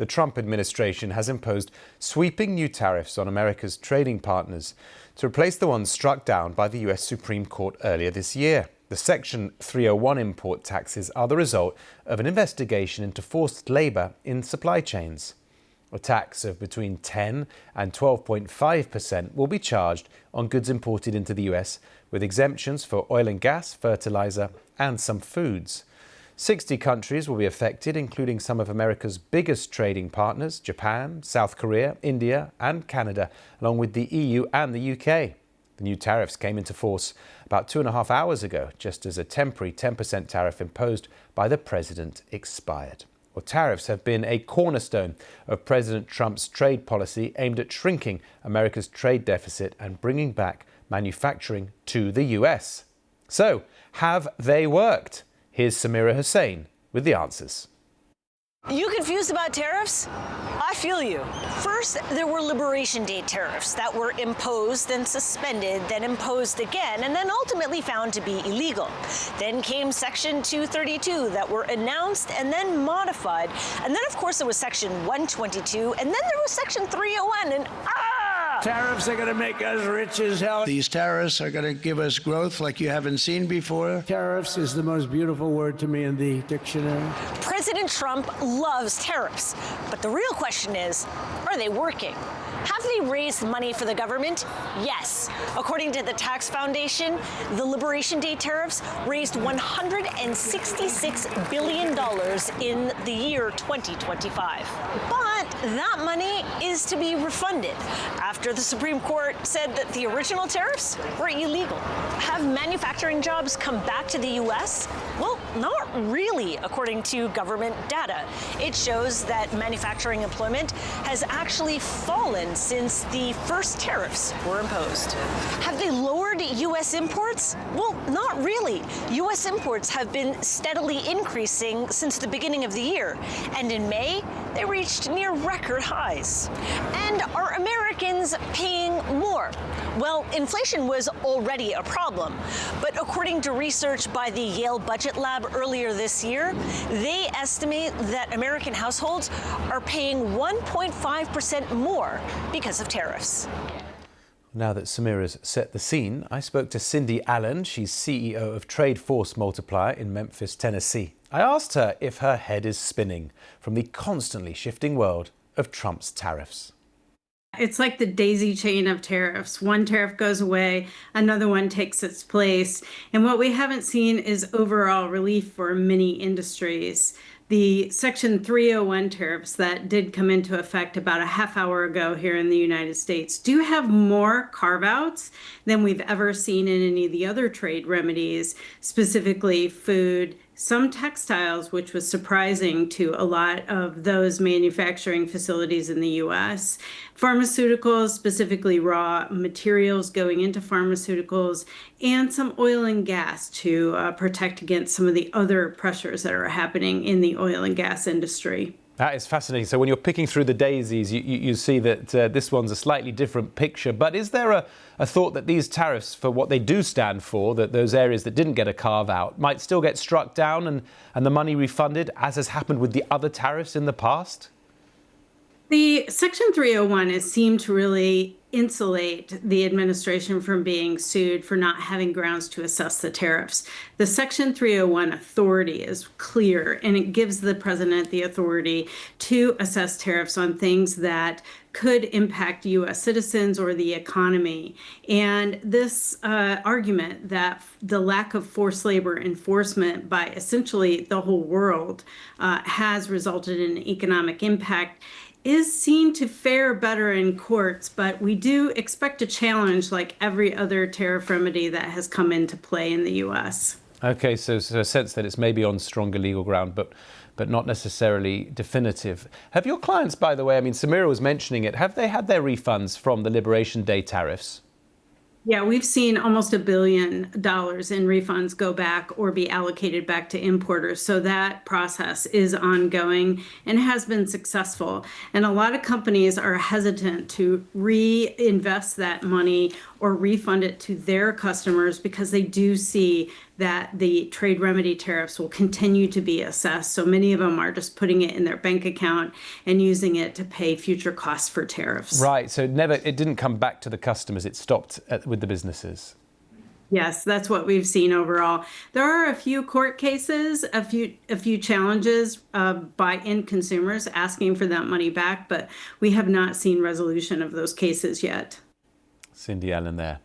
the Trump administration has imposed sweeping new tariffs on America's trading partners to replace the ones struck down by the US Supreme Court earlier this year. The Section 301 import taxes are the result of an investigation into forced labour in supply chains. A tax of between 10 and 12.5% will be charged on goods imported into the US, with exemptions for oil and gas, fertiliser and some foods. 60 countries will be affected, including some of America's biggest trading partners, Japan, South Korea, India and Canada, along with the EU and the UK. The new tariffs came into force about 2.5 hours ago, just as a temporary 10% tariff imposed by the president expired. Well, tariffs have been a cornerstone of President Trump's trade policy aimed at shrinking America's trade deficit and bringing back manufacturing to the US. So, have they worked? Here's Samira Hussain with the answers. You confused about tariffs? I feel you. First, there were Liberation Day tariffs that were imposed, then suspended, then imposed again, and then ultimately found to be illegal. Then came Section 232 that were announced and then modified. And then, of course, there was Section 122, and then there was Section 301, and Tariffs are going to make us rich as hell. These tariffs are going to give us growth like you haven't seen before. Tariffs is the most beautiful word to me in the dictionary. President Trump loves tariffs, but the real question is, are they working? Have they raised money for the government? Yes. According to the Tax Foundation, the Liberation Day tariffs raised $166 billion in the year 2025. But that money is to be refunded after the Supreme Court said that the original tariffs were illegal. Have manufacturing jobs come back to the U.S.? Well, not really, according to government data. It shows that manufacturing employment has actually fallen since the first tariffs were imposed. Have they lowered U.S. imports? Well, not really. U.S. imports have been steadily increasing since the beginning of the year, and in May, they reached near record highs. And are Americans paying more? Well, inflation was already a problem, but according to research by the Yale Budget Lab earlier this year, they estimate that American households are paying 1.5% more because of tariffs. Now that Samira's set the scene, I spoke to Cindy Allen. She's CEO of Trade Force Multiplier in Memphis, Tennessee. I asked her if her head is spinning from the constantly shifting world of Trump's tariffs. It's like the daisy chain of tariffs. One tariff goes away, another one takes its place. And what we haven't seen is overall relief for many industries. The Section 301 tariffs that did come into effect about a half hour ago here in the United States do have more carve-outs than we've ever seen in any of the other trade remedies, specifically food, some textiles, which was surprising to a lot of those manufacturing facilities in the U.S., pharmaceuticals, specifically raw materials going into pharmaceuticals, and some oil and gas to protect against some of the other pressures that are happening in the oil and gas industry. That is fascinating. So when you're picking through the daisies, you see that this one's a slightly different picture. But is there a thought that these tariffs, for what they do stand for, that those areas that didn't get a carve-out might still get struck down and the money refunded, as has happened with the other tariffs in the past? The Section 301 has seemed to really insulate the administration from being sued for not having grounds to assess the tariffs. The Section 301 authority is clear, and it gives the president the authority to assess tariffs on things that could impact U.S. citizens or the economy. And this argument that the lack of forced labor enforcement by essentially the whole world has resulted in economic impact is seen to fare better in courts, but we do expect a challenge like every other tariff remedy that has come into play in the U.S. Okay, so a sense that it's maybe on stronger legal ground, but not necessarily definitive. Have your clients, by the way, I mean, Samira was mentioning it, have they had their refunds from the Liberation Day tariffs? Yeah, we've seen almost $1 billion in refunds go back or be allocated back to importers. So that process is ongoing and has been successful. And a lot of companies are hesitant to reinvest that money or refund it to their customers because they do see that the trade remedy tariffs will continue to be assessed. So many of them are just putting it in their bank account and using it to pay future costs for tariffs. Right. So it didn't come back to the customers. It stopped with the businesses. Yes, that's what we've seen overall. There are a few court cases, a few challenges by end consumers asking for that money back, but we have not seen resolution of those cases yet. Cindy Allen there.